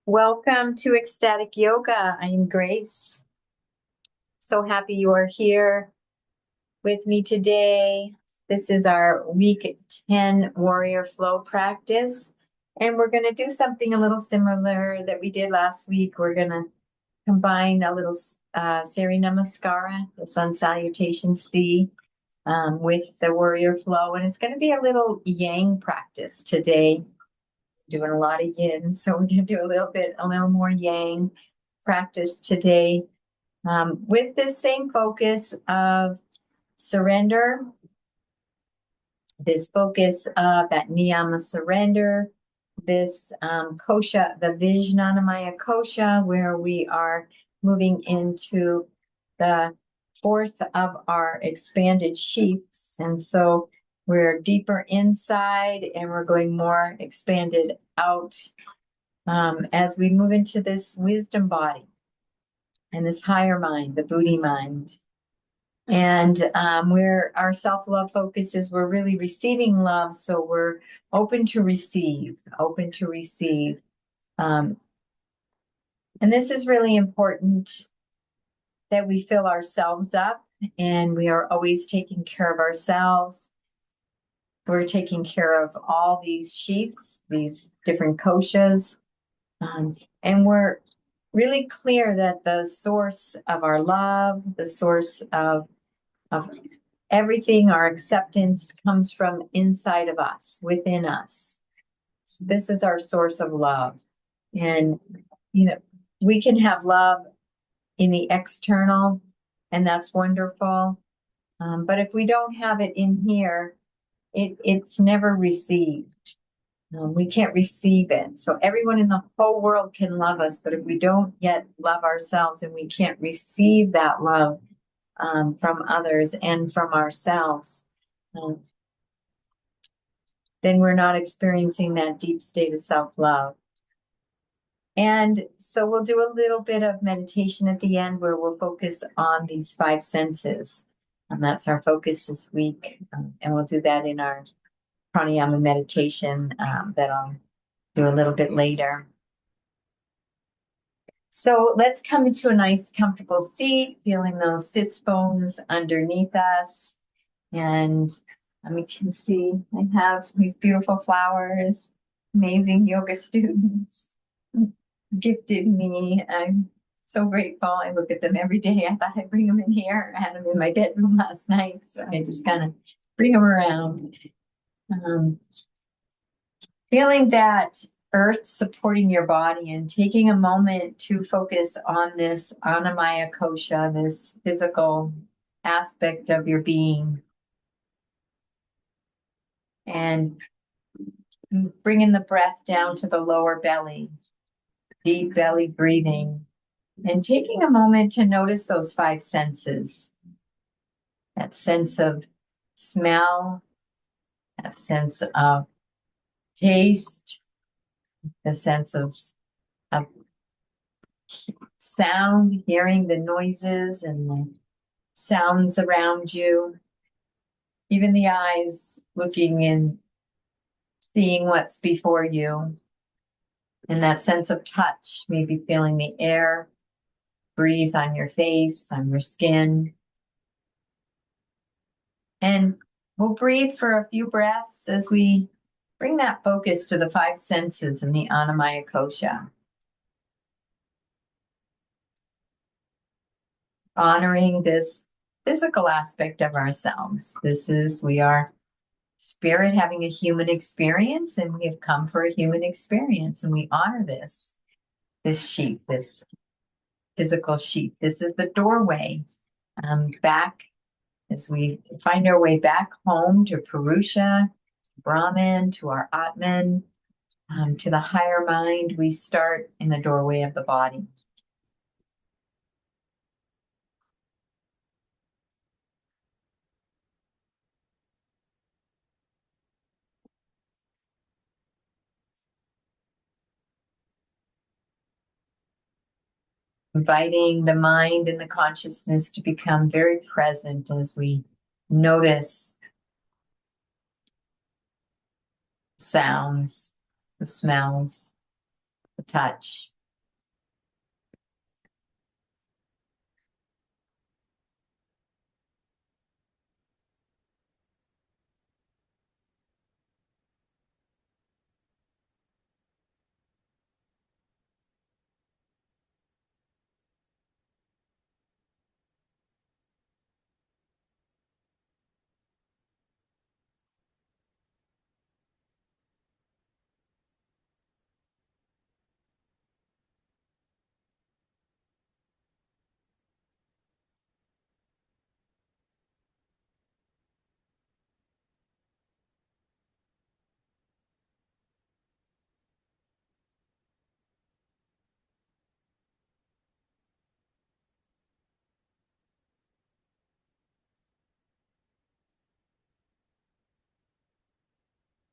Welcome to Ecstatic Yoga. I am Grace. So happy you are here with me today. This is our week 10 warrior flow practice. And we're going to do something a little similar that we did last week. We're going to combine a little Surya Namaskara, the sun salutation C, with the warrior flow. And it's going to be a little yang practice today. Doing a lot of yin, so we're going to do a little more yang practice today, with this same focus of surrender, this focus of that niyama surrender, this kosha, the Vijnanamaya kosha, where we are moving into the fourth of our expanded sheaths. And so we're deeper inside and we're going more expanded out as we move into this wisdom body and this higher mind, the Buddhi mind. And where our self-love focus is, we're really receiving love. So we're open to receive, open to receive. And this is really important that we fill ourselves up and we are always taking care of ourselves. We're taking care of all these sheaths, these different koshas. And we're really clear that the source of our love, the source of everything, our acceptance comes from inside of us, within us. So this is our source of love. And, we can have love in the external, and that's wonderful. But if we don't have it in here, it's never received. We can't receive it. So everyone in the whole world can love us, but if we don't yet love ourselves and we can't receive that love from others and from ourselves, then we're not experiencing that deep state of self-love. And so we'll do a little bit of meditation at the end where we'll focus on these five senses. And that's our focus this week. And we'll do that in our pranayama meditation that I'll do a little bit later. So let's come into a nice comfortable seat, feeling those sits bones underneath us. And we can see I have these beautiful flowers, amazing yoga students gifted me. I'm so grateful. I look at them every day. I thought I'd bring them in here. I had them in my bedroom last night, so I just kind of bring them around. Feeling that earth supporting your body and taking a moment to focus on this Annamaya kosha, this physical aspect of your being. And bringing the breath down to the lower belly, deep belly breathing, and taking a moment to notice those five senses. That sense of smell, that sense of taste, the sense of sound, hearing the noises and the sounds around you, even the eyes looking and seeing what's before you, and that sense of touch, maybe feeling the air breeze on your face, on your skin. And we'll breathe for a few breaths as we bring that focus to the five senses in the Annamaya kosha. Honoring this physical aspect of ourselves. We are spirit having a human experience, and we have come for a human experience, and we honor this sheath, this physical sheath. This is the doorway back as we find our way back home to Purusha, Brahman, to our Atman, to the higher mind. We start in the doorway of the body. Inviting the mind and the consciousness to become very present as we notice sounds, the smells, the touch.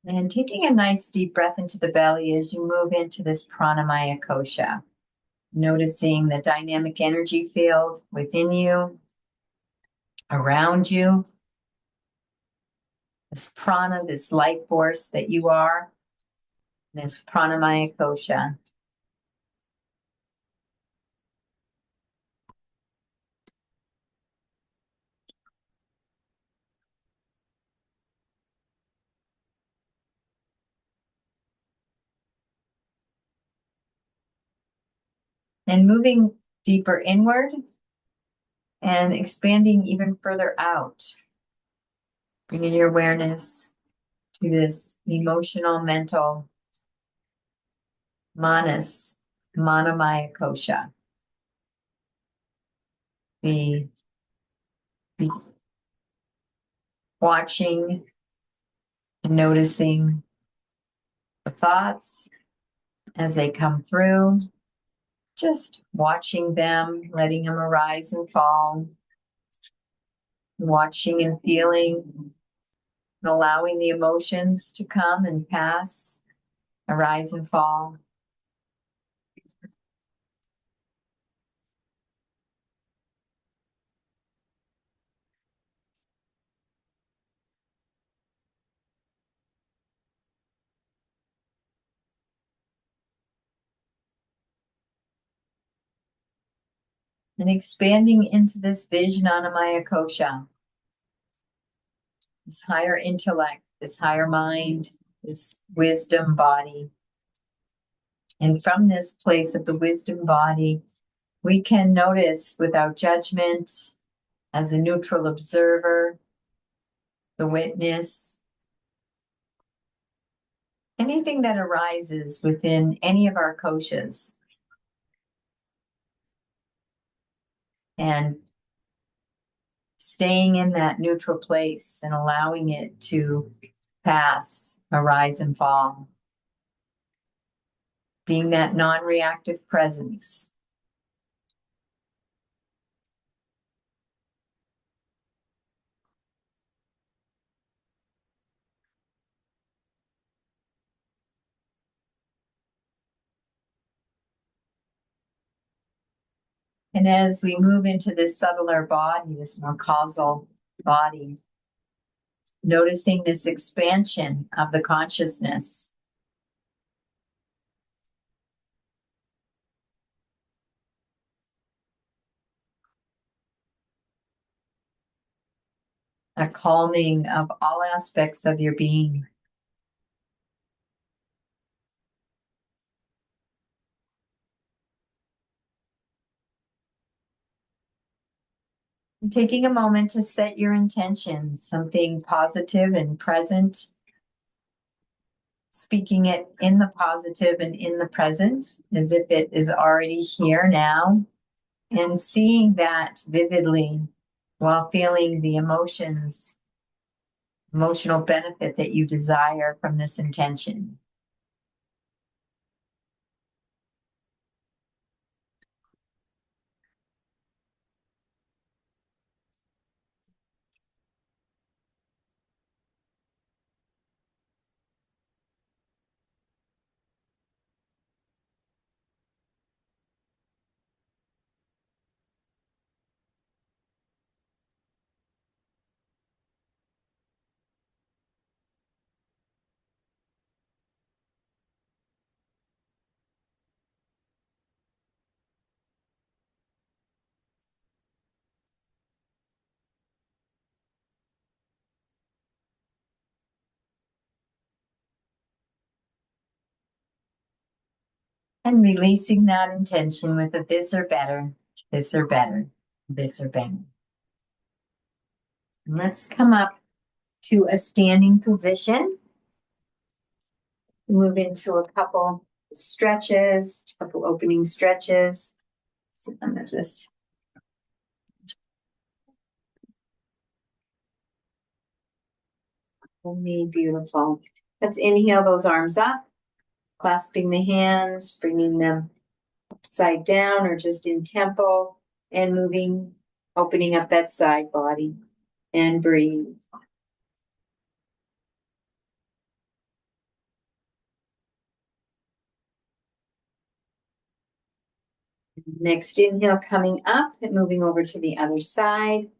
And taking a nice deep breath into the belly as you move into this pranamaya kosha. Noticing the dynamic energy field within you, around you. This prana, this life force that you are, this pranamaya kosha. And moving deeper inward and expanding even further out. Bringing your awareness to this emotional, mental, manas, manamaya kosha. The watching and noticing the thoughts as they come through, just watching them, letting them arise and fall, watching and feeling, and allowing the emotions to come and pass, arise and fall. And expanding into this Vijnanamaya kosha, this higher intellect, this higher mind, this wisdom body. And from this place of the wisdom body, we can notice without judgment, as a neutral observer, the witness, anything that arises within any of our koshas. And staying in that neutral place and allowing it to pass, arise and fall. Being that non-reactive presence. And as we move into this subtler body, this more causal body, noticing this expansion of the consciousness. A calming of all aspects of your being. And taking a moment to set your intention, something positive and present, speaking it in the positive and in the present, as if it is already here now, and seeing that vividly while feeling the emotions, emotional benefit that you desire from this intention. And releasing that intention with a this or better, this or better, this or better. And let's come up to a standing position. Move into a couple stretches, a couple opening stretches. Some of this. Only beautiful. Let's inhale those arms up, clasping the hands, bringing them upside down or just in tempo, and moving, opening up that side body, and breathe. Next inhale, coming up and moving over to the other side.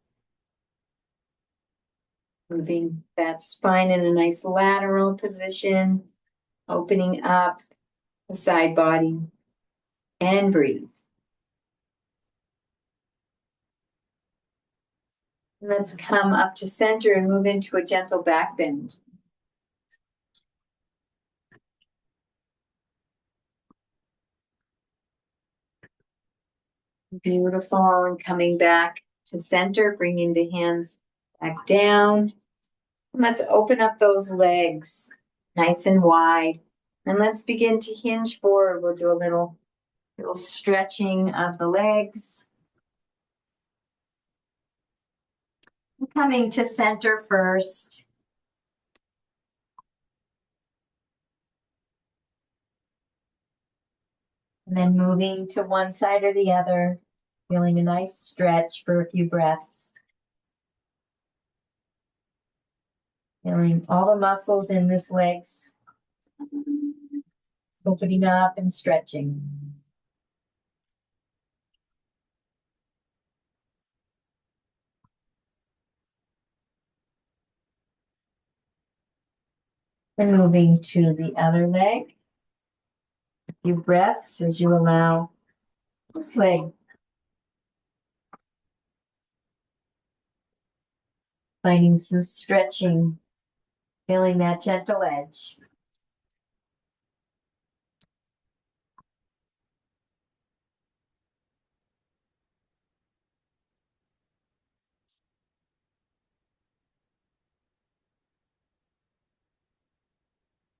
Moving that spine in a nice lateral position, opening up the side body, and breathe. Let's come up to center and move into a gentle back bend. Beautiful. And coming back to center, bringing the hands back down. And let's open up those legs nice and wide. And let's begin to hinge forward. We'll do a little stretching of the legs. Coming to center first. And then moving to one side or the other, feeling a nice stretch for a few breaths. Feeling all the muscles in this legs opening up and stretching. And moving to the other leg. A few breaths as you allow this leg. Finding some stretching, feeling that gentle edge.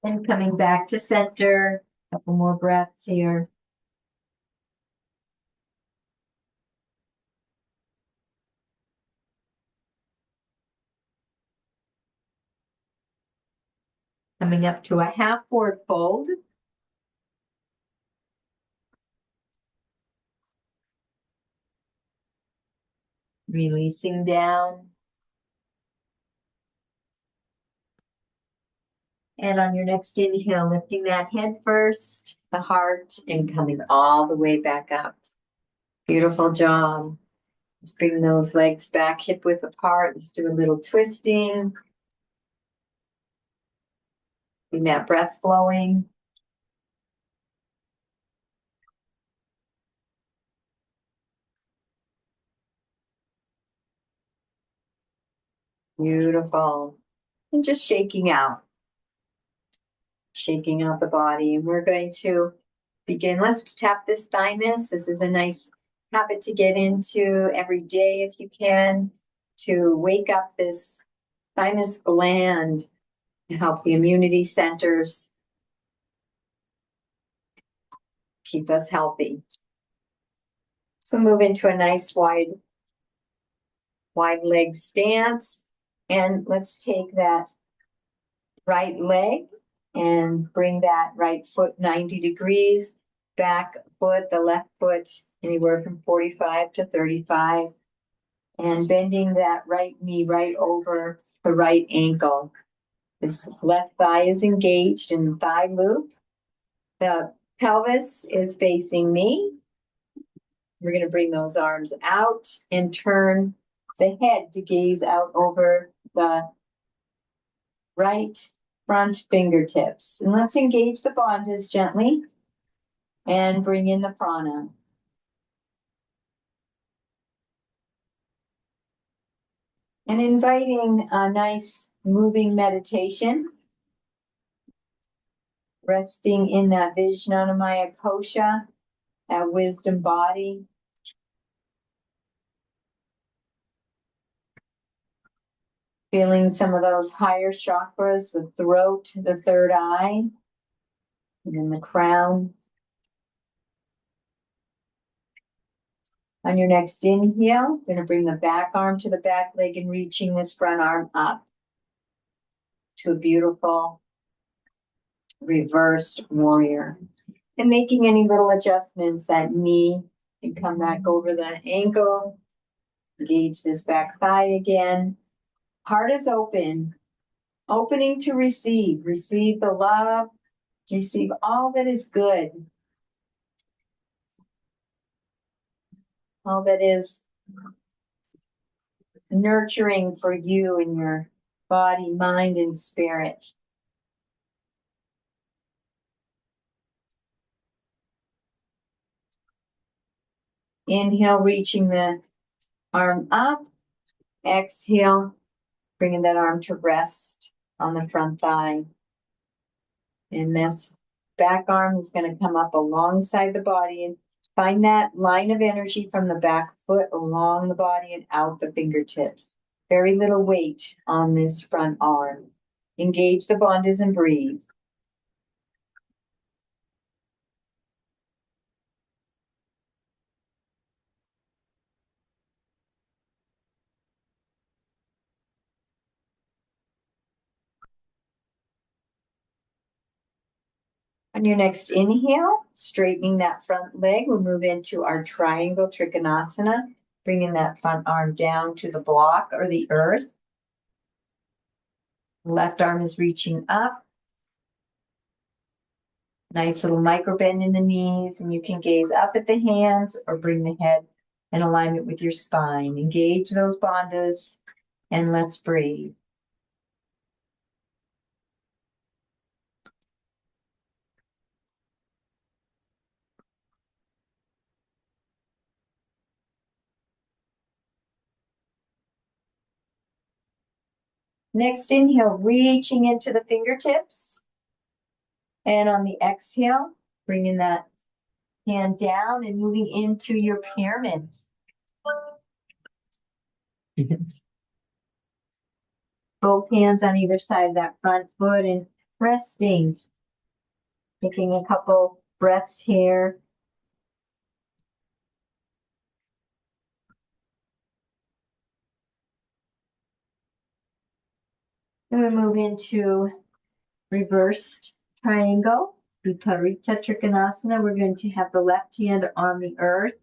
And coming back to center, a couple more breaths here. Coming up to a half forward fold. Releasing down. And on your next inhale, lifting that head first, the heart, and coming all the way back up. Beautiful job. Let's bring those legs back hip width apart. Let's do a little twisting. Bring that breath flowing. Beautiful. And just shaking out the body. And we're going to begin. Let's tap this thymus. This is a nice habit to get into every day if you can, to wake up this thymus gland and help the immunity centers keep us healthy. So move into a nice wide leg stance. And let's take that right leg and bring that right foot 90 degrees, back foot, the left foot anywhere from 45 to 35, and bending that right knee right over the right ankle. This left thigh is engaged in the thigh loop. The pelvis is facing me. We're going to bring those arms out and turn the head to gaze out over the right front fingertips. And let's engage the bandhas gently and bring in the prana. And inviting a nice moving meditation, resting in that Vijnanamaya kosha, that wisdom body. Feeling some of those higher chakras, the throat, the third eye, and then the crown. On your next inhale, going to bring the back arm to the back leg and reaching this front arm up to a beautiful reversed warrior. And making any little adjustments, that knee can come back over the ankle. Engage this back thigh again. Heart is open, opening to receive. Receive the love, receive all that is good. all that is nurturing for you and your body, mind, and spirit. Inhale, reaching the arm up. Exhale, bringing that arm to rest on the front thigh. And this back arm is going to come up alongside the body and find that line of energy from the back foot along the body and out the fingertips. Very little weight on this front arm. Engage the bandhas and breathe. On your next inhale, straightening that front leg, we'll move into our triangle trikonasana, bringing that front arm down to the block or the earth. Left arm is reaching up. Nice little micro bend in the knees, and you can gaze up at the hands or bring the head in alignment with your spine. Engage those bandhas, and let's breathe. Next inhale, reaching into the fingertips. And on the exhale, bringing that hand down and moving into your pyramid. Both hands on either side of that front foot and resting. Taking a couple breaths here. And we move into reversed triangle, Viparita Trikonasana. We're going to have the left hand on the earth,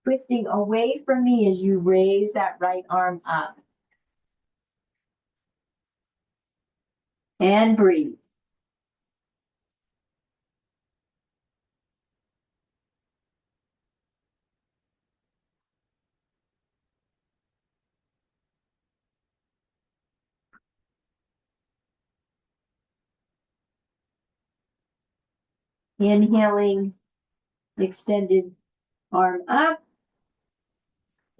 twisting away from me as you raise that right arm up. And breathe. Inhaling, extended arm up.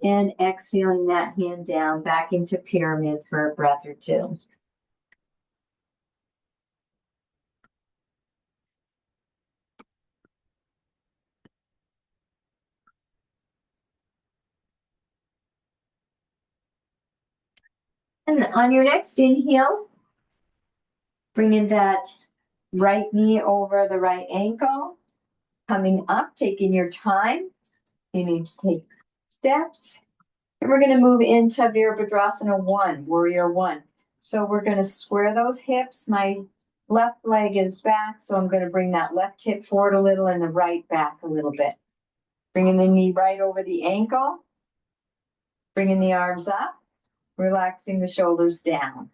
And exhaling that hand down back into pyramid for a breath or two. And on your next inhale, bringing that right knee over the right ankle, coming up, taking your time. You need to take steps. And we're going to move into Virabhadrasana 1, Warrior 1. So we're going to square those hips. My left leg is back, so I'm going to bring that left hip forward a little and the right back a little bit. Bringing the knee right over the ankle. Bringing the arms up. Relaxing the shoulders down.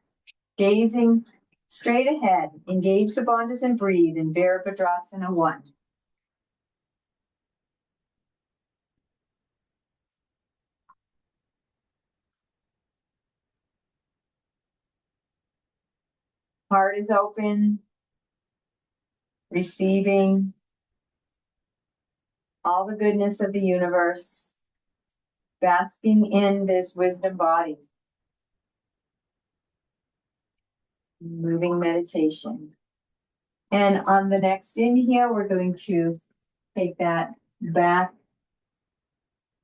Gazing straight ahead. Engage the bandhas and breathe in Virabhadrasana 1. Heart is open. Receiving all the goodness of the universe. Basking in this wisdom body. Moving meditation. And on the next inhale, we're going to take that back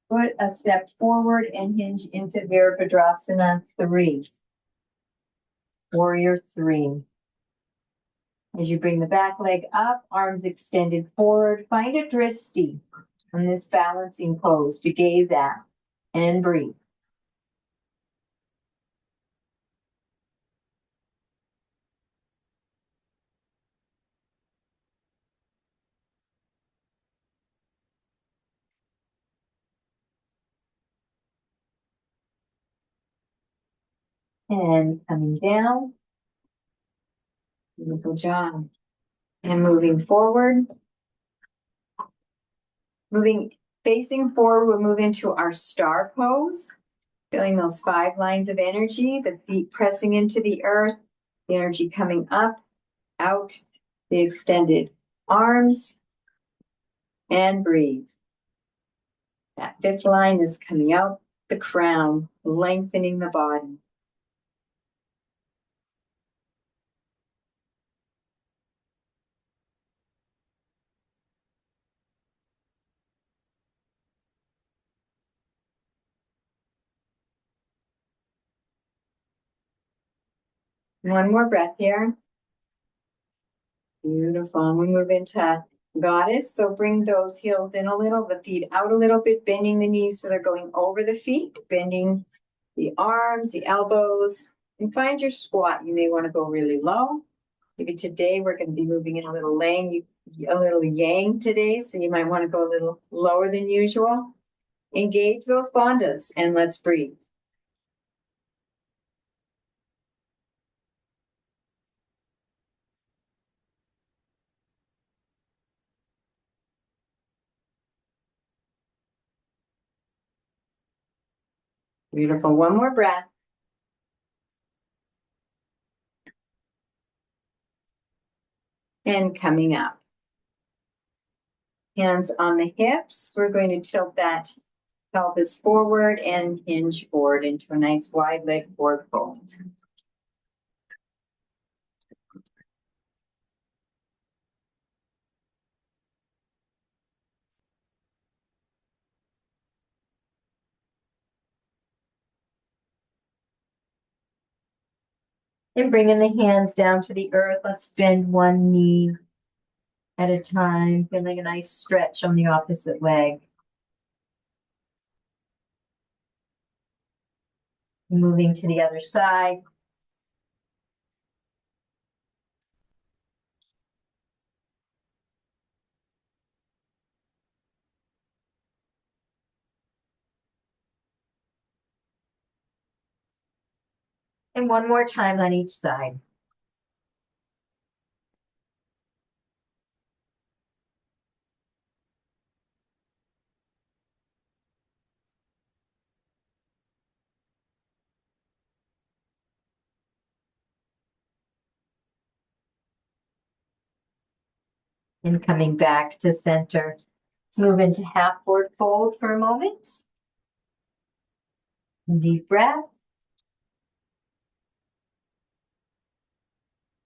foot a step forward and hinge into Virabhadrasana 3. Warrior 3. As you bring the back leg up, arms extended forward, find a dristi on this balancing pose to gaze at and breathe. And coming down, beautiful job. And moving forward, moving Facing forward, we'll move into our star pose, feeling those 5 lines of energy, the feet pressing into the earth, the energy coming up, out, the extended arms, and breathe. That 5th line is coming out the crown, lengthening the body. One more breath here. Beautiful. And we move into goddess. So bring those heels in a little, the feet out a little bit, bending the knees so they're going over the feet, bending the arms, the elbows, and find your squat. You may want to go really low. Maybe today we're going to be moving in a little yang today, so you might want to go a little lower than usual. Engage those bandhas and let's breathe. Beautiful. One more breath. And coming up. Hands on the hips. We're going to tilt that pelvis forward and hinge forward into a nice wide leg forward fold. And bringing the hands down to the earth. Let's bend one knee at a time, feeling a nice stretch on the opposite leg. Moving to the other side. And one more time on each side. And coming back to center. Let's move into half forward fold for a moment. Deep breath.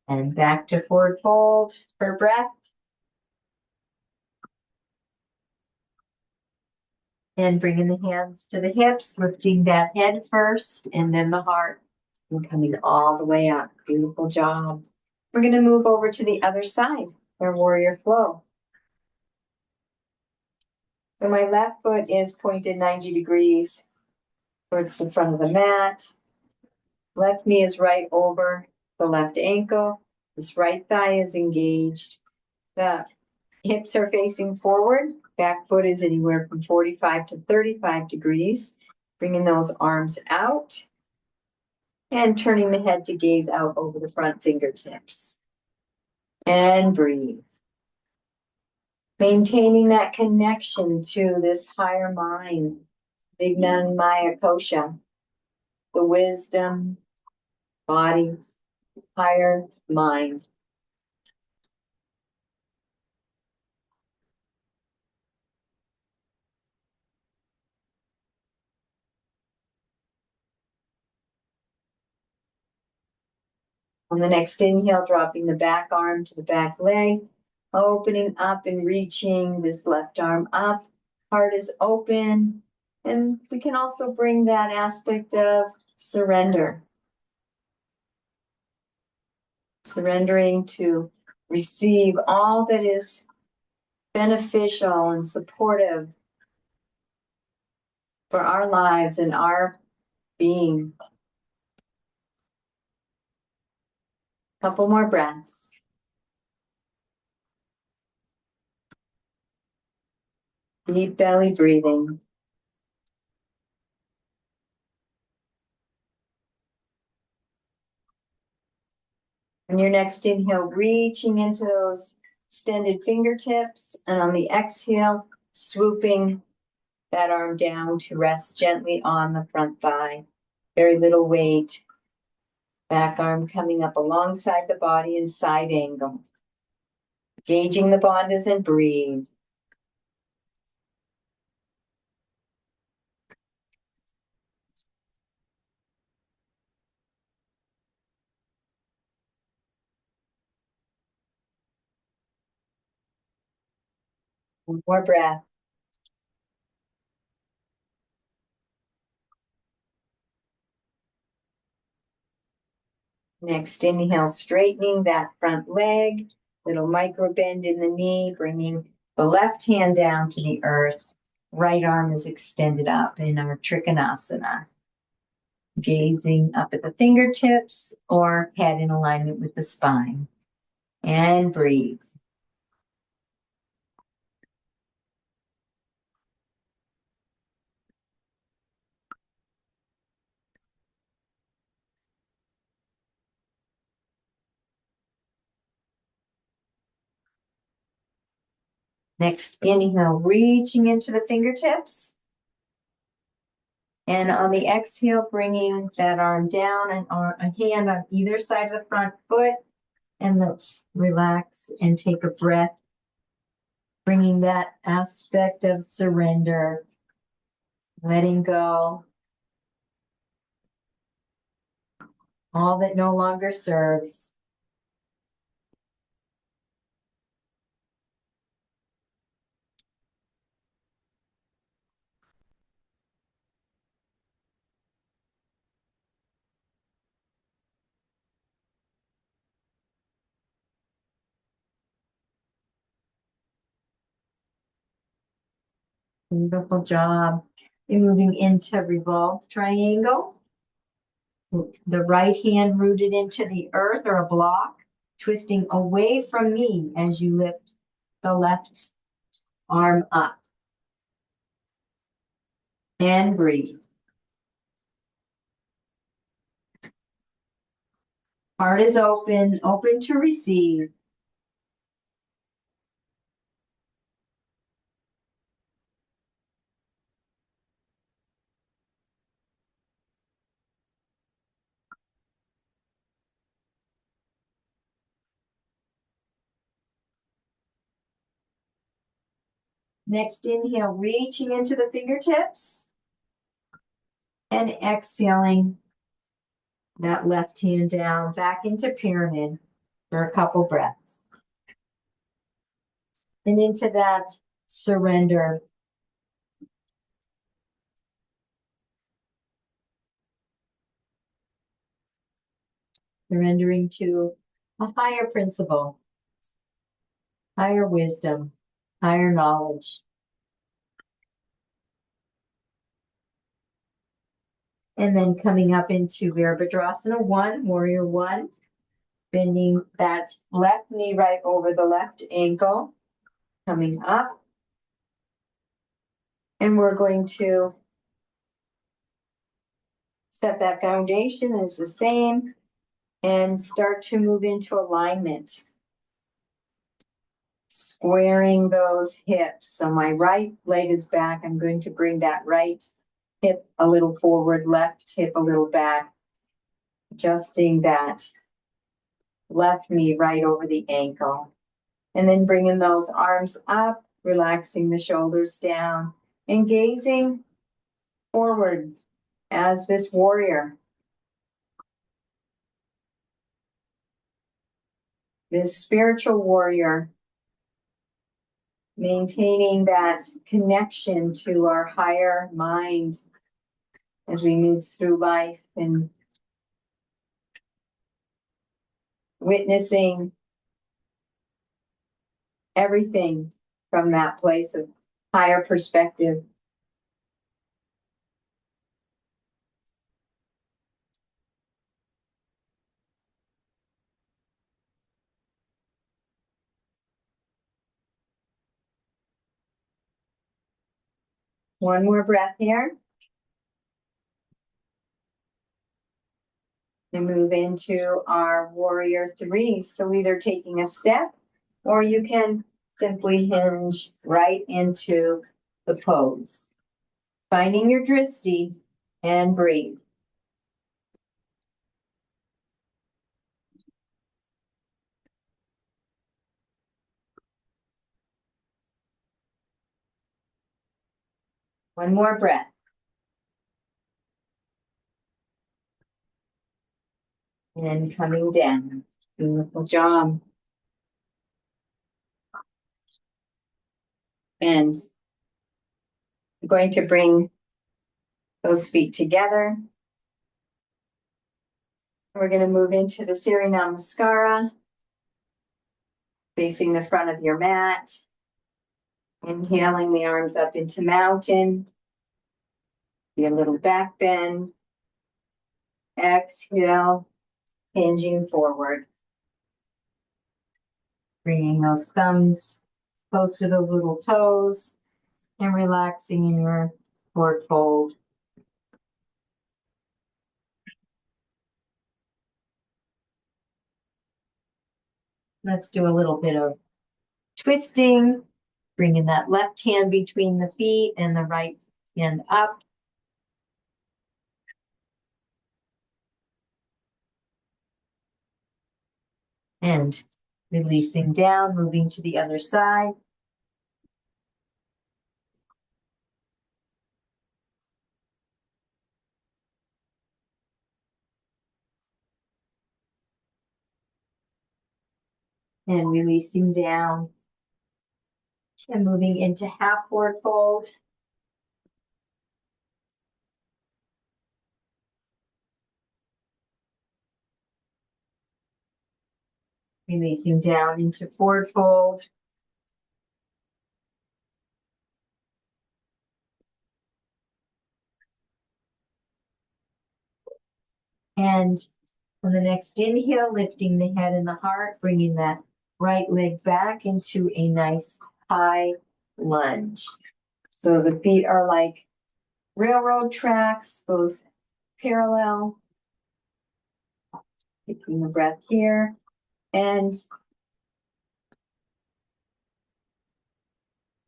And back to forward fold for breath. And bringing the hands to the hips, lifting that head first and then the heart. And coming all the way up. Beautiful job. We're going to move over to the other side, our warrior flow. So my left foot is pointed 90 degrees towards the front of the mat. Left knee is right over the left ankle. This right thigh is engaged. The hips are facing forward. Back foot is anywhere from 45 to 35 degrees. Bringing those arms out. And turning the head to gaze out over the front fingertips. And breathe. Maintaining that connection to this higher mind, Vijnanamaya Kosha, the wisdom, body, higher mind. On the next inhale, dropping the back arm to the back leg, opening up and reaching this left arm up. Heart is open. And we can also bring that aspect of surrender. Surrendering to receive all that is beneficial and supportive for our lives and our being. Couple more breaths. Deep belly breathing. On your next inhale, reaching into those extended fingertips, and on the exhale, swooping that arm down to rest gently on the front thigh. Very little weight. Back arm coming up alongside the body in side angle. Gauging the bandhas and breathe. One more breath. Next inhale, straightening that front leg, little micro bend in the knee, bringing the left hand down to the earth. Right arm is extended up in our Trikonasana. Gazing up at the fingertips or head in alignment with the spine. And breathe. Next inhale, reaching into the fingertips. And on the exhale, bringing that arm down and a hand on either side of the front foot. And let's relax and take a breath, bringing that aspect of surrender, letting go, all that no longer serves. Beautiful job. You're moving into revolved triangle. The right hand rooted into the earth or a block, twisting away from me as you lift the left arm up. And breathe. Heart is open, open to receive. Next inhale, reaching into the fingertips. And exhaling that left hand down back into pyramid for a couple breaths. And into that surrender. Surrendering to a higher principle, higher wisdom, higher knowledge. And then coming up into Virabhadrasana 1, Warrior 1, bending that left knee right over the left ankle, coming up. And we're going to set that foundation as the same and start to move into alignment. Squaring those hips. So my right leg is back. I'm going to bring that right hip a little forward, left hip a little back, adjusting that left knee right over the ankle. And then bringing those arms up, relaxing the shoulders down, and gazing forward as this warrior. This spiritual warrior, maintaining that connection to our higher mind as we move through life and witnessing everything from that place of higher perspective. One more breath here. And move into our warrior 3. So either taking a step or you can simply hinge right into the pose. Finding your drishti and breathe. One more breath. And coming down. Beautiful job. And I'm going to bring those feet together. We're going to move into the Surya Namaskara, facing the front of your mat. Inhaling the arms up into mountain. Be a little back bend. Exhale, hinging forward. Bringing those thumbs close to those little toes and relaxing in your forward fold. Let's do a little bit of twisting, bringing that left hand between the feet and the right hand up. And releasing down, moving to the other side. And releasing down. And moving into half forward fold. Releasing down into forward fold. And on the next inhale, lifting the head and the heart, bringing that right leg back into a nice high lunge. So the feet are like railroad tracks, both parallel. Taking the breath here. And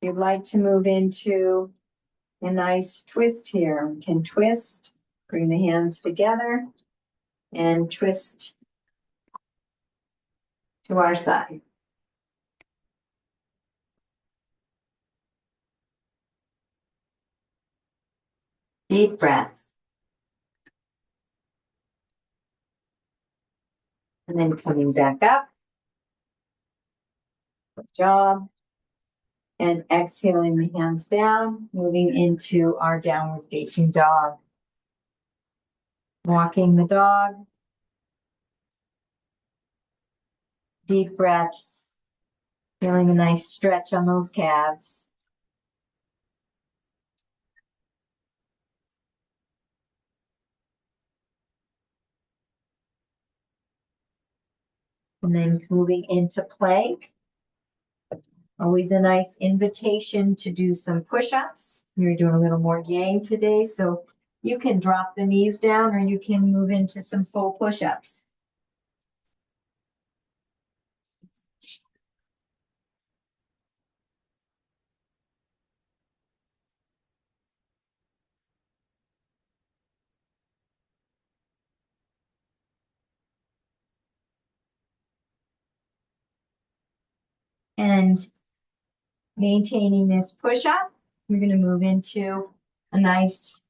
you'd like to move into a nice twist here. We can twist, bring the hands together, and twist to our side. Deep breaths. And then coming back up. Good job. And exhaling the hands down, moving into our downward facing dog. Walking the dog. Deep breaths. Feeling a nice stretch on those calves. And then moving into plank. Always a nice invitation to do some push-ups. You're doing a little more yang today, so you can drop the knees down or you can move into some full push-ups. And maintaining this push-up, you're going to move into a nice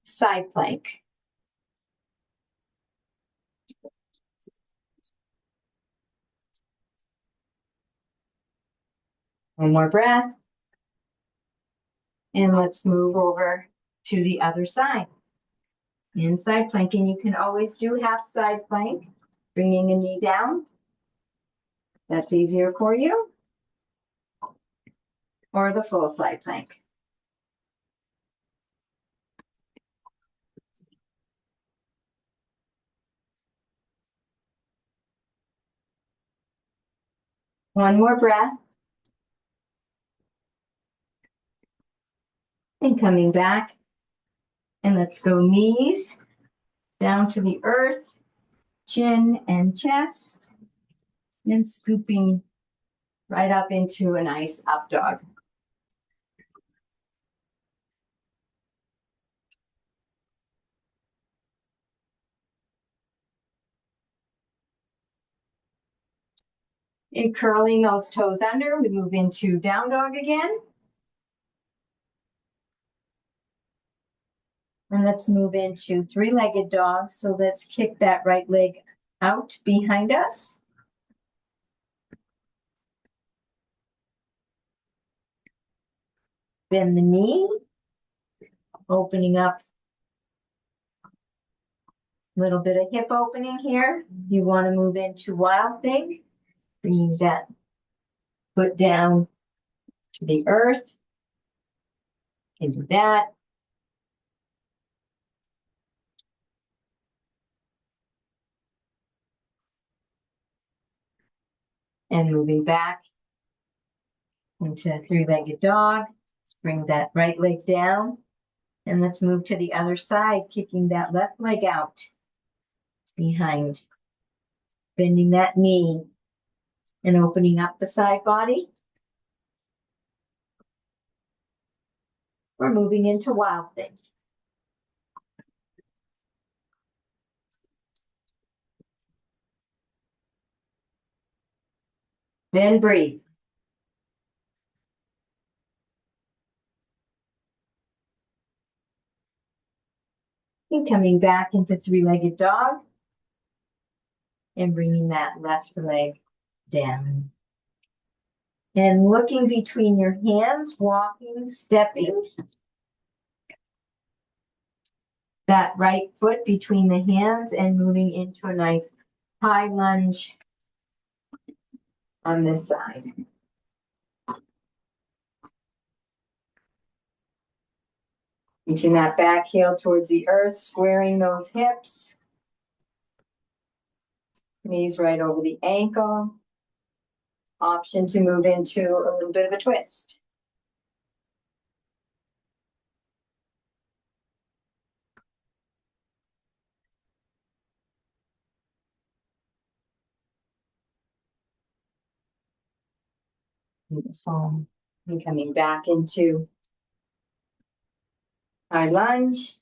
side plank. One more breath. And let's move over to the other side. Inside plank, and you can always do half side plank, bringing a knee down. That's easier for you. Or the full side plank. One more breath. And coming back. And let's go knees down to the earth, chin and chest, and scooping right up into a nice up dog. And curling those toes under, we move into down dog again. And let's move into three-legged dog. So let's kick that right leg out behind us. Bend the knee, opening up a little bit of hip opening here. You want to move into wild thing, bringing that foot down to the earth. You can do that. And moving back into three-legged dog. Let's bring that right leg down. And let's move to the other side, kicking that left leg out behind. Bending that knee and opening up the side body. We're moving into wild thing. Then breathe. And coming back into three-legged dog and bringing that left leg down. And looking between your hands, walking, stepping. That right foot between the hands and moving into a nice high lunge on this side. Reaching that back heel towards the earth, squaring those hips. Knees right over the ankle. Option to move into a little bit of a twist. Beautiful. And coming back into high lunge.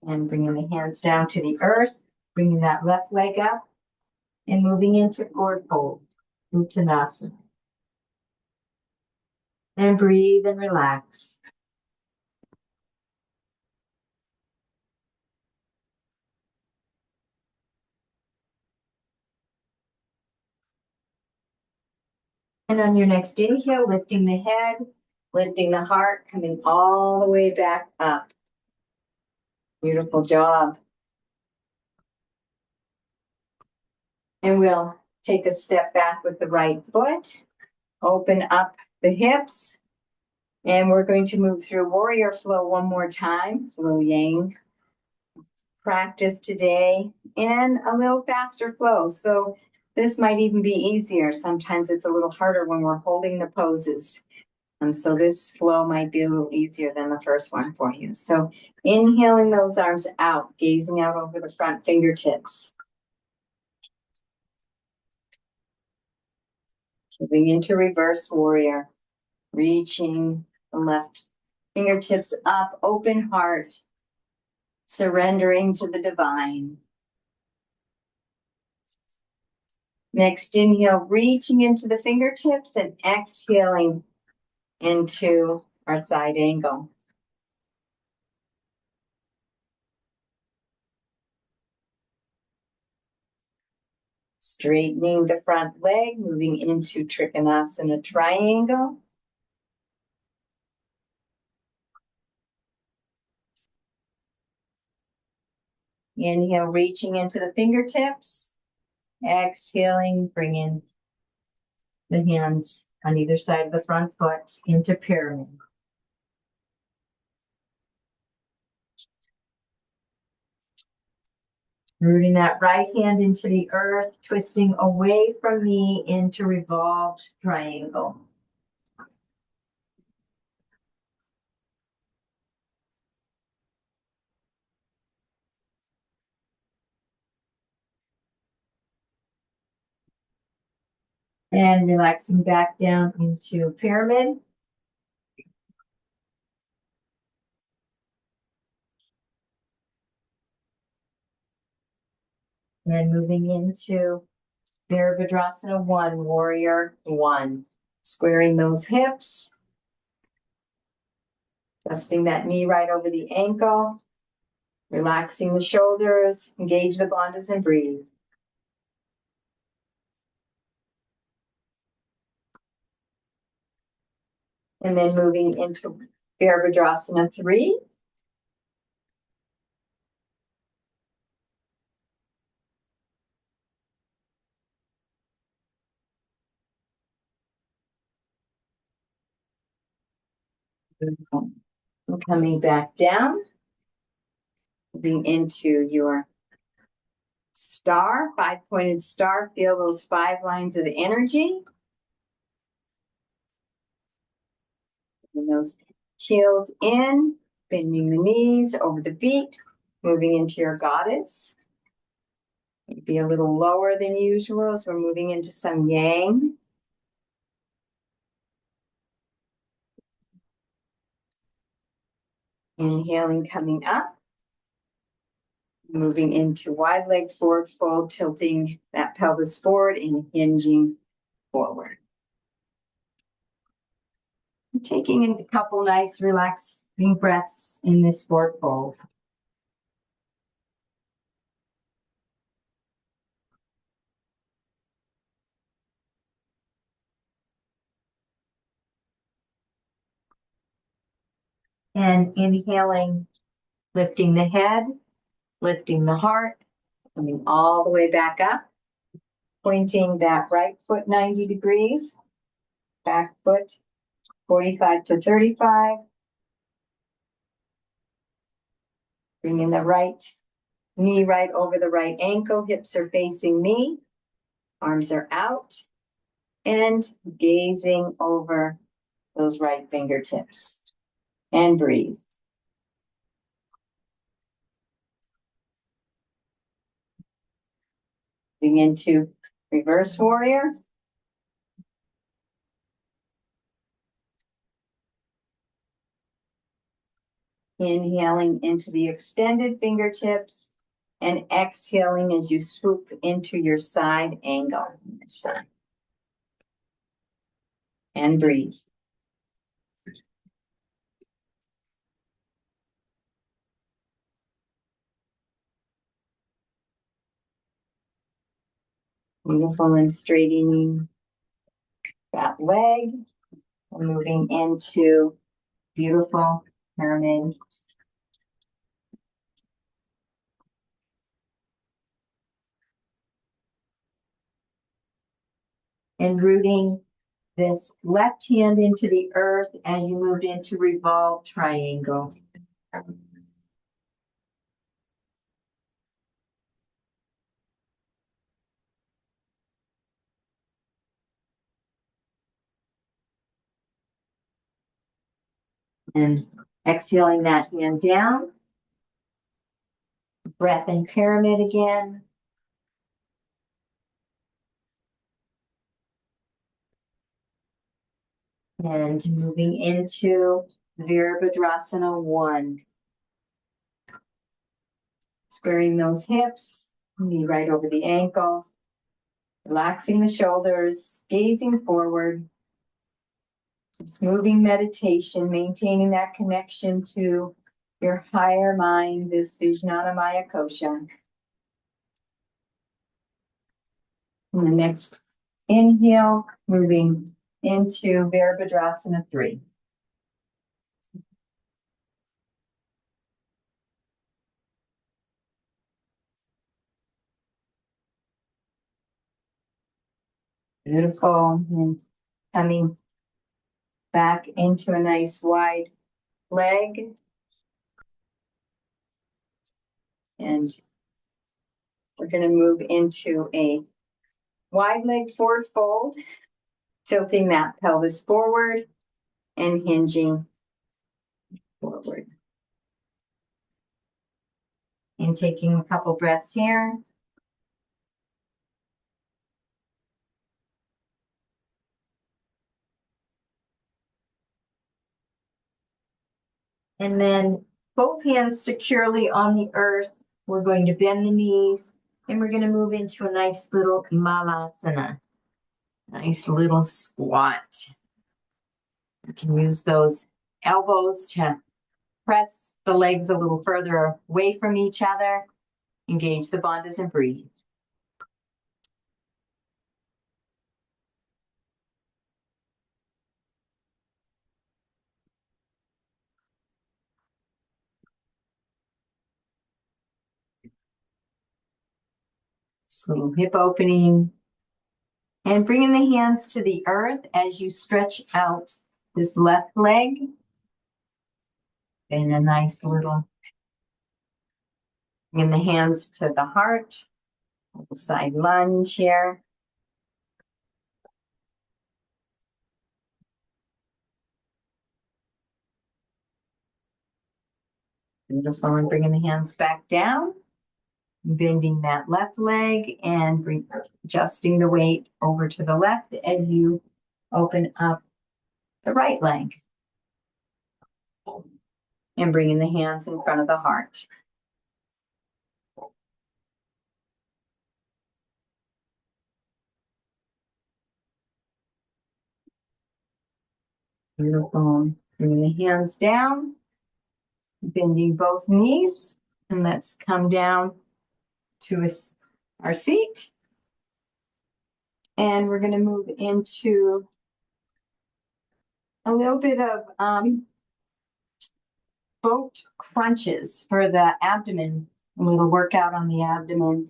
And bringing the hands down to the earth. Bringing that left leg up. And moving into forward fold. Uttanasana. And breathe and relax. And on your next inhale, lifting the head, lifting the heart, coming all the way back up. Beautiful job. And we'll take a step back with the right foot, open up the hips, and we're going to move through warrior flow one more time. A little yang practice today and a little faster flow. So this might even be easier. Sometimes it's a little harder when we're holding the poses. So this flow might be a little easier than the first one for you. So inhaling those arms out, gazing out over the front fingertips. Moving into reverse warrior, reaching the left fingertips up, open heart, surrendering to the divine. Next inhale, reaching into the fingertips and exhaling into our side angle. Straightening the front leg, moving into Trikonasana triangle. Inhale, reaching into the fingertips. Exhaling, bringing the hands on either side of the front foot into pyramid. Rooting that right hand into the earth, twisting away from me into revolved triangle. And relaxing back down into pyramid. And moving into Virabhadrasana 1, Warrior 1. Squaring those hips. Resting that knee right over the ankle. Relaxing the shoulders. Engage the bandhas and breathe. And then moving into Virabhadrasana 3. And coming back down. Moving into your star, 5-pointed star. Feel those 5 lines of energy. And those heels in, bending the knees over the feet, moving into your goddess. Maybe a little lower than usual as we're moving into some yang. Inhaling, coming up. Moving into wide leg forward fold, tilting that pelvis forward and hinging forward. Taking a couple nice relaxing breaths in this forward fold. And inhaling, lifting the head, lifting the heart, coming all the way back up, pointing that right foot 90 degrees, back foot 45 to 35, bringing the right knee right over the right ankle, hips are facing me, arms are out, and gazing over those right fingertips. And breathe. Moving into reverse warrior. Inhaling into the extended fingertips and exhaling as you swoop into your side angle on this side. And breathe. Beautiful, and straightening that leg. We're moving into beautiful pyramid. And rooting this left hand into the earth as you move into revolved triangle. And exhaling that hand down. Breath in pyramid again. And moving into Virabhadrasana 1. Squaring those hips, knee right over the ankle. Relaxing the shoulders, gazing forward. It's moving meditation, maintaining that connection to your higher mind, this Vijnanamaya Kosha. And the next inhale, moving into Virabhadrasana 3. Beautiful. And coming back into a nice wide leg. And we're going to move into a wide leg forward fold, tilting that pelvis forward and hinging forward. And taking a couple breaths here. And then both hands securely on the earth. We're going to bend the knees, And we're going to move into a nice little malasana, nice little squat. You can use those elbows to press the legs a little further away from each other. Engage the bandhas and breathe. This little hip opening. And bringing the hands to the earth as you stretch out this left leg. And a nice little, bring the hands to the heart. Side lunge here. Beautiful. And bringing the hands back down. Bending that left leg and adjusting the weight over to the left as you open up the right leg. And bringing the hands in front of the heart. Beautiful. Bringing the hands down, bending both knees, and let's come down to our seat. And we're going to move into a little bit of boat crunches for the abdomen, a little workout on the abdomen.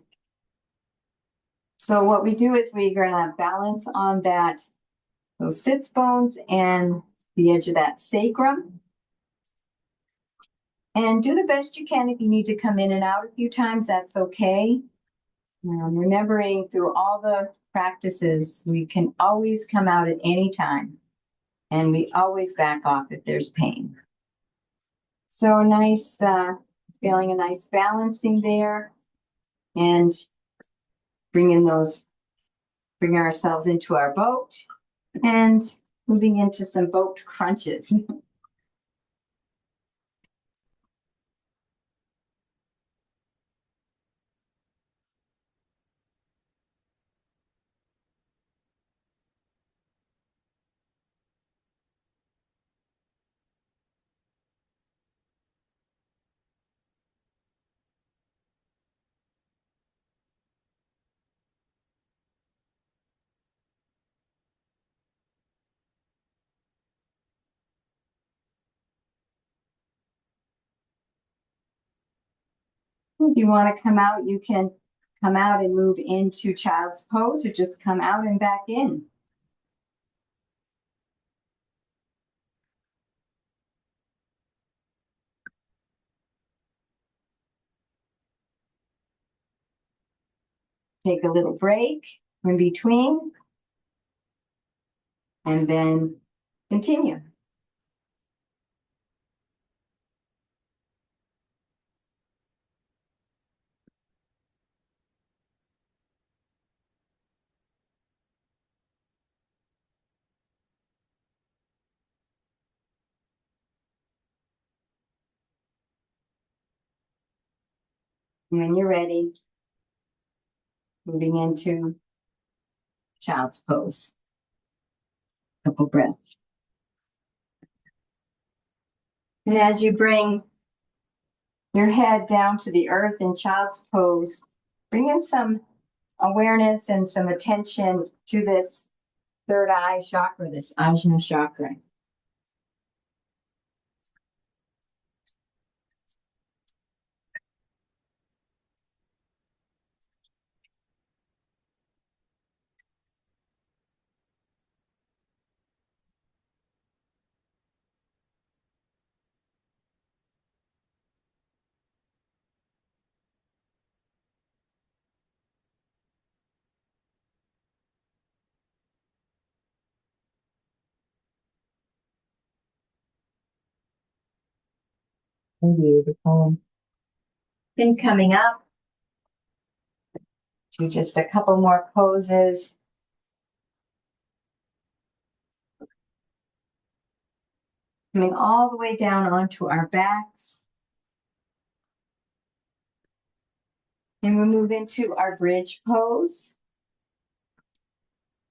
So what we do is we're going to balance on those sits bones and the edge of that sacrum. And do the best you can. If you need to come in and out a few times, that's okay. Remembering through all the practices, we can always come out at any time. And we always back off if there's pain. So nice, feeling a nice balancing there. And bring ourselves into our boat. And moving into some boat crunches. If you want to come out, you can come out and move into child's pose, or just come out and back in. Take a little break in between, and then continue. And when you're ready, moving into child's pose. Couple breaths. And as you bring your head down to the earth in child's pose, bring in some awareness and some attention to this third eye chakra, this Ajna chakra. Beautiful. Then coming up to just a couple more poses. Coming all the way down onto our backs. And we'll move into our bridge pose.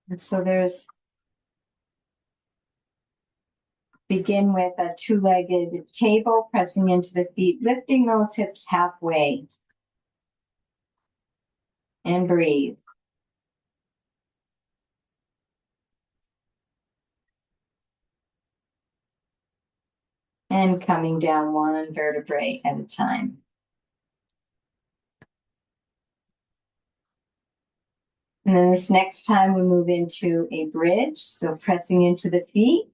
And so begin with a two-legged table, pressing into the feet, lifting those hips halfway. And breathe. And coming down one vertebrae at a time. And then this next time we move into a bridge. So pressing into the feet,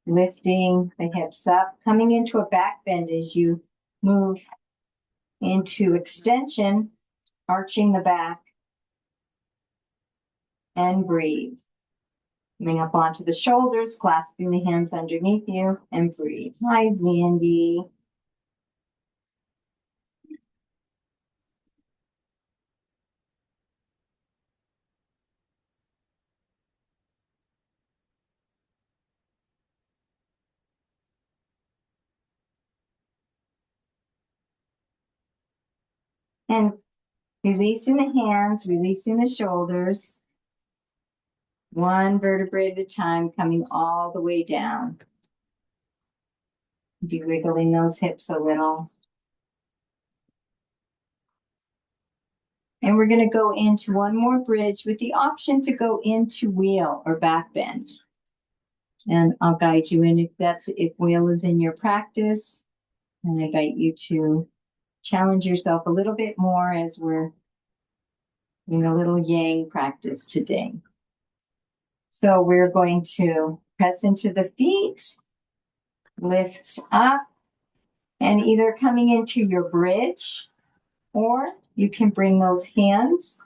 lifting the hips up, coming into a back bend as you move into extension, arching the back, and breathe. Coming up onto the shoulders, clasping the hands underneath you, and breathe. Hi, Zandy. And releasing the hands, releasing the shoulders. One vertebrae at a time, coming all the way down. Be wiggling those hips a little. And we're going to go into one more bridge with the option to go into wheel or back bend. And I'll guide you in if wheel is in your practice. And I invite you to challenge yourself a little bit more as we're doing a little yang practice today. So we're going to press into the feet, lift up, and either coming into your bridge, or you can bring those hands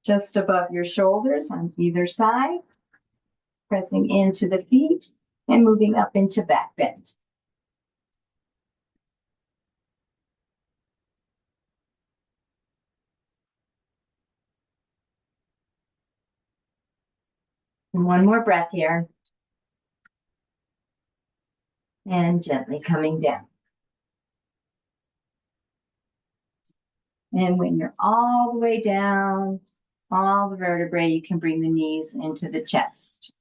just above your shoulders on either side, pressing into the feet and moving up into back bend. And one more breath here. And gently coming down. And when you're all the way down, all the vertebrae, you can bring the knees into the chest.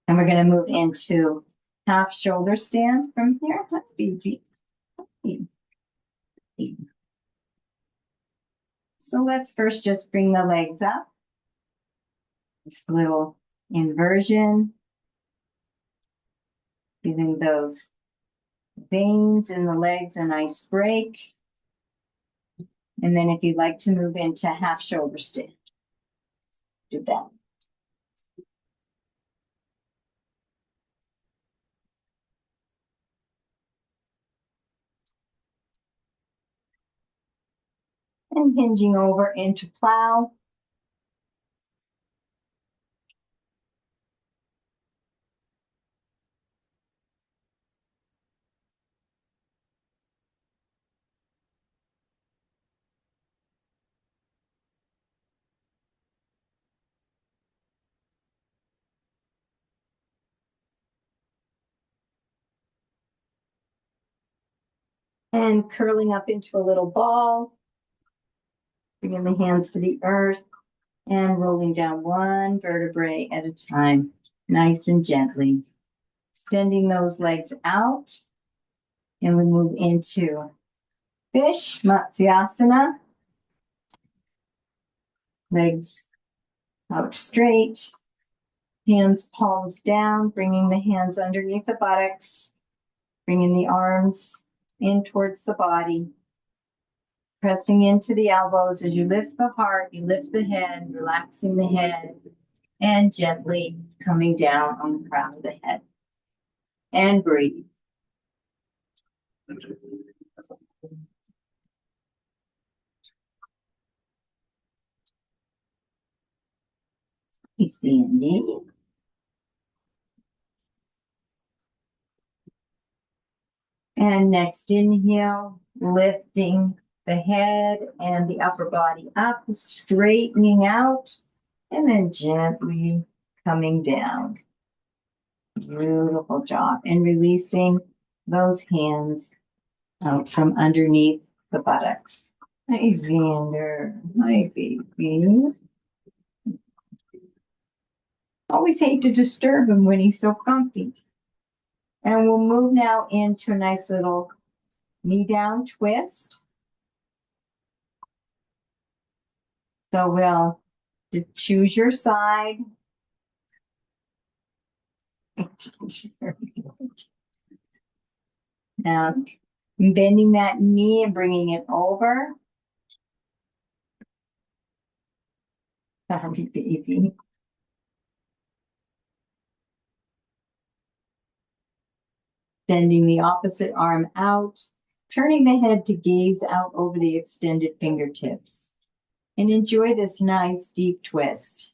And we're going to move into half shoulder stand from here. Let's be. So let's first just bring the legs up. This little inversion. Giving those veins in the legs a nice break. And then if you'd like to move into half shoulder stand, do that. And hinging over into plow. And curling up into a little ball. Bringing the hands to the earth and rolling down one vertebrae at a time, nice and gently. Extending those legs out. And we move into fish, Matsyasana. Legs out straight. Hands palms down, bringing the hands underneath the buttocks. Bringing the arms in towards the body. Pressing into the elbows as you lift the heart, you lift the head, relaxing the head, and gently coming down on the crown of the head. And breathe. Sandy. And next inhale, lifting the head and the upper body up, straightening out, And then gently coming down. Beautiful job. And releasing those hands out from underneath the buttocks. Hi, Xander. Hi, baby. Always hate to disturb him when he's so comfy. And we'll move now into a nice little knee down twist. So we'll just choose your side. Now, bending that knee and bringing it over. Sorry, baby. Bending the opposite arm out, turning the head to gaze out over the extended fingertips. And enjoy this nice deep twist.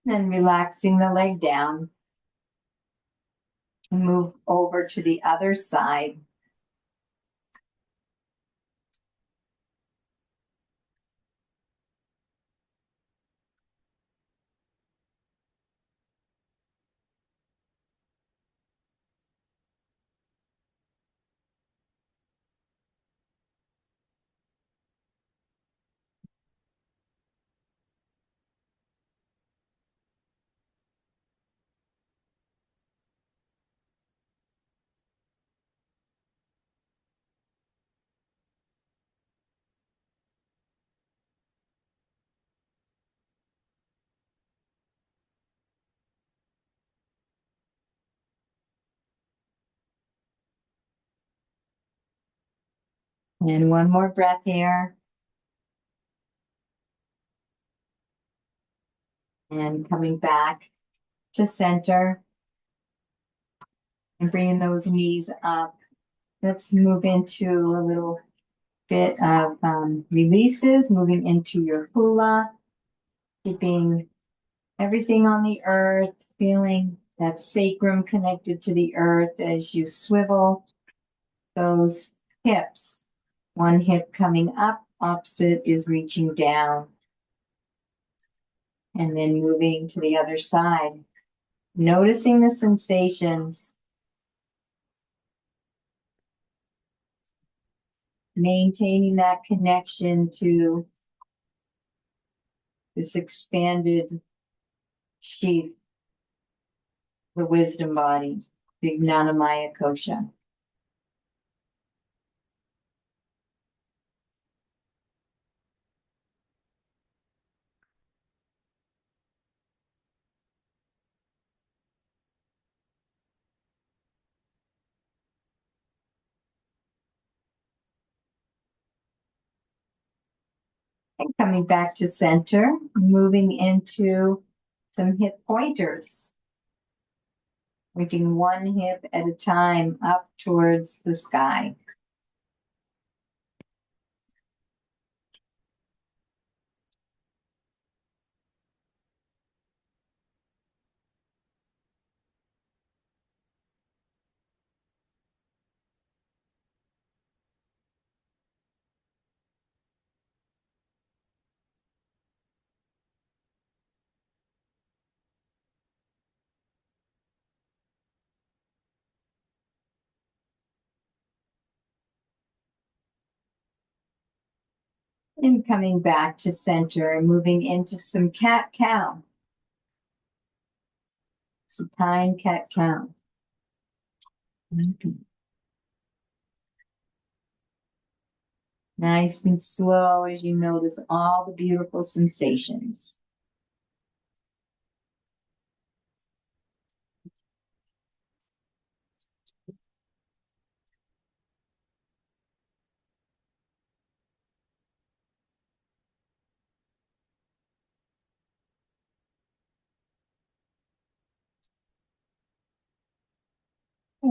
Then relaxing the leg down. And move over to the other side. And one more breath here. And coming back to center. And bringing those knees up. Let's move into a little bit of releases, moving into your hula, keeping everything on the earth, feeling that sacrum connected to the earth as you swivel those hips. One hip coming up, opposite is reaching down. And then moving to the other side, noticing the sensations. Maintaining that connection to this expanded sheath, the wisdom body, the Gnanamaya Kosha. And coming back to center, moving into some hip pointers. Reaching one hip at a time up towards the sky. And coming back to center and moving into some cat-cow. Supine cat-cow. Nice and slow as you notice all the beautiful sensations.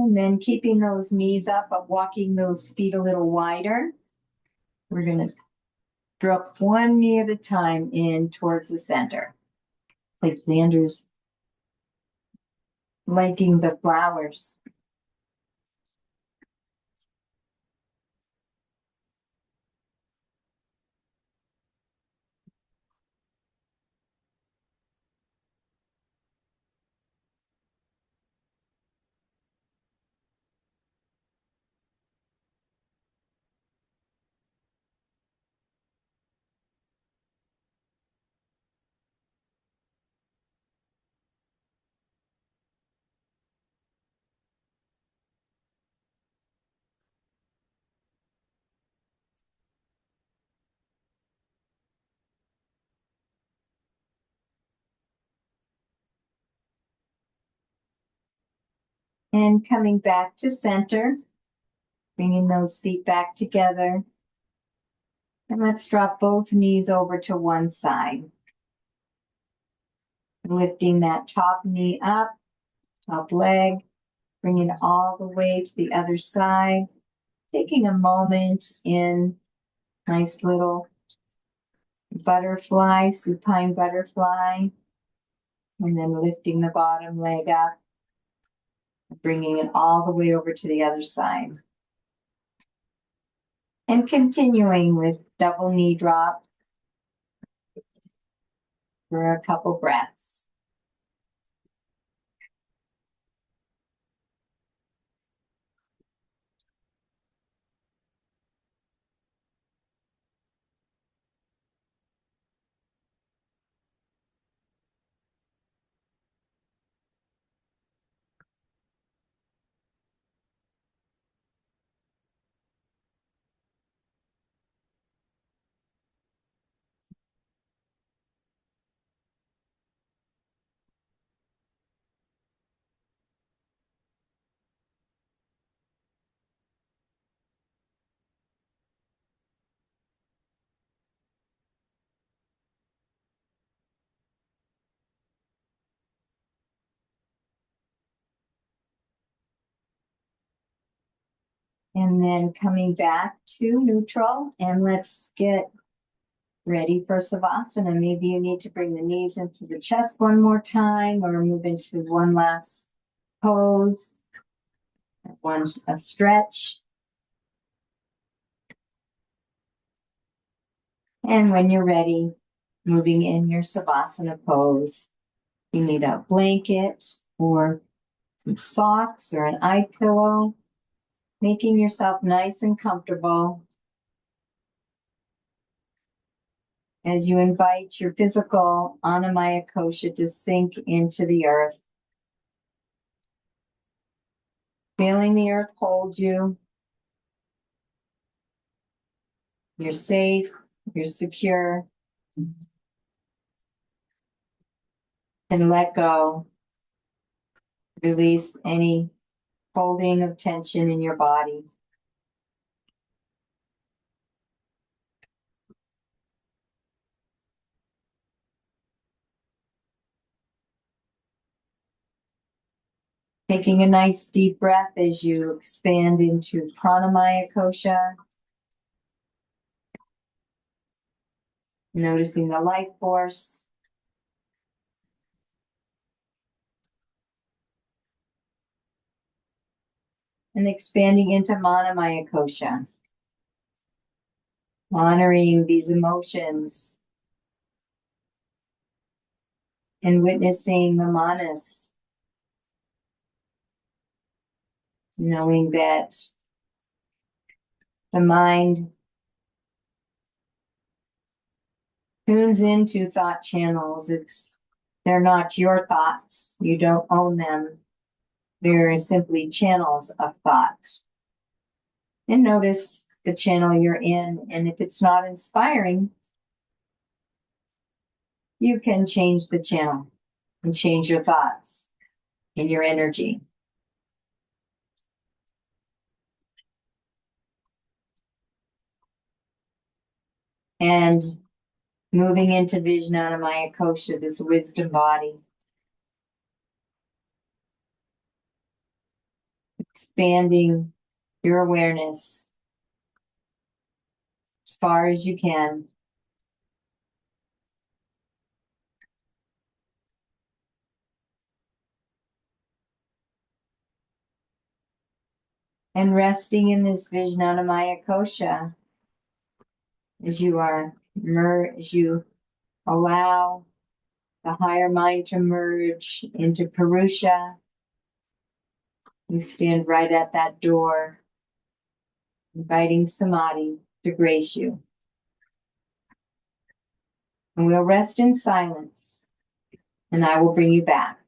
And then keeping those knees up, but walking those feet a little wider. We're going to drop one knee at a time in towards the center. Like Xander's liking the flowers. And coming back to center, bringing those feet back together. And let's drop both knees over to one side. Lifting that top knee up, top leg, bringing it all the way to the other side. Taking a moment in nice little butterfly, supine butterfly. And then lifting the bottom leg up, bringing it all the way over to the other side. And continuing with double knee drop for a couple breaths. And then coming back to neutral, and let's get ready for Savasana. Maybe you need to bring the knees into the chest one more time, or move into one last pose, a stretch. And when you're ready, moving in your Savasana pose. You need a blanket or some socks or an eye pillow, making yourself nice and comfortable as you invite your physical Anamaya Kosha to sink into the earth. Feeling the earth hold you. You're safe, you're secure, and let go. Release any holding of tension in your body. Taking a nice deep breath as you expand into Pranamaya Kosha. Noticing the life force. And expanding into Manamaya Kosha. Honoring these emotions. And witnessing the manas. Knowing that the mind tunes into thought channels. They're not your thoughts. You don't own them. They're simply channels of thought. And notice the channel you're in. And if it's not inspiring, you can change the channel and change your thoughts and your energy. And moving into Vijnanamaya Kosha, this wisdom body. expanding your awareness as far as you can. And resting in this Vijnanamaya kosha as you as you allow the higher mind to merge into Purusha. You stand right at that door, inviting Samadhi to grace you. And we'll rest in silence, and I will bring you back.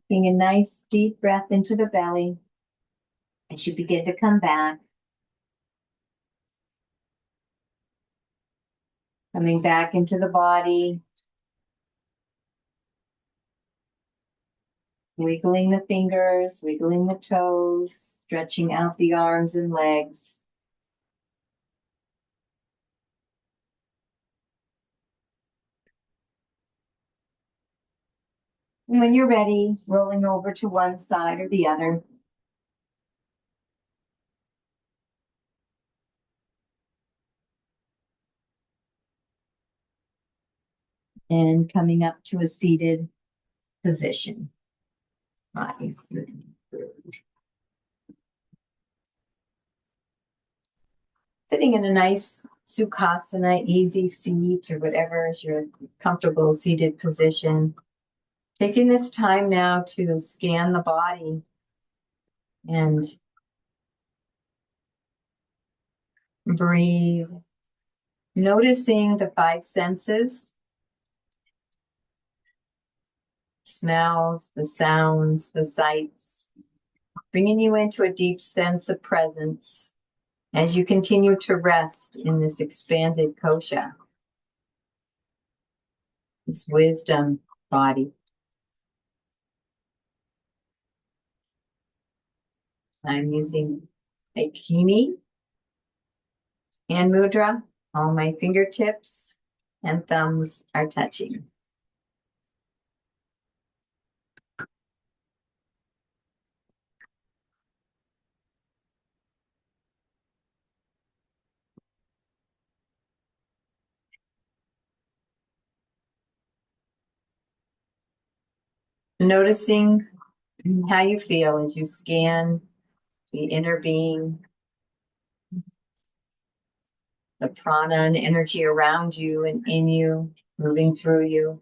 Taking a nice deep breath into the belly as you begin to come back. Coming back into the body, wiggling the fingers, wiggling the toes, stretching out the arms and legs. And when you're ready, rolling over to one side or the other. And coming up to a seated position. Nice. Sitting in a nice Sukhasana, easy seat, or whatever is your comfortable seated position. Taking this time now to scan the body and breathe, noticing the five senses, smells, the sounds, the sights, bringing you into a deep sense of presence as you continue to rest in this expanded kosha, this wisdom body. I'm using a kini hand mudra. All my fingertips and thumbs are touching. Noticing how you feel as you scan the inner being, the prana and energy around you and in you, moving through you.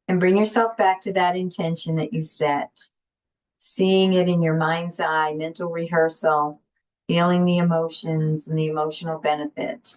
And bring yourself back to that intention that you set, seeing it in your mind's eye, mental rehearsal, feeling the emotions and the emotional benefit.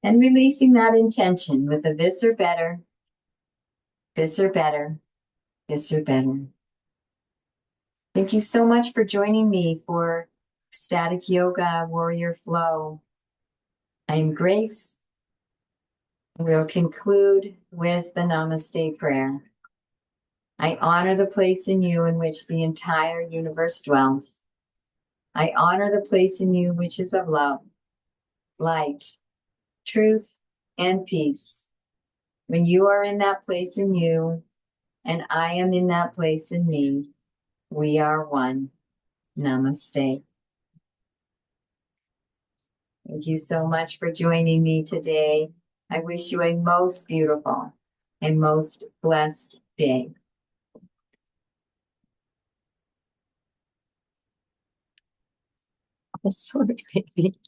And releasing that intention with a this or better, this or better, this or better. Thank you so much for joining me for Static Yoga Warrior Flow. I am Grace. We'll conclude with the Namaste prayer. I honor the place in you in which the entire universe dwells. I honor the place in you which is of love, light, truth, and peace. When you are in that place in you, and I am in that place in me, we are one. Namaste. Thank you so much for joining me today. I wish you a most beautiful and most blessed day. I'm sorry, baby.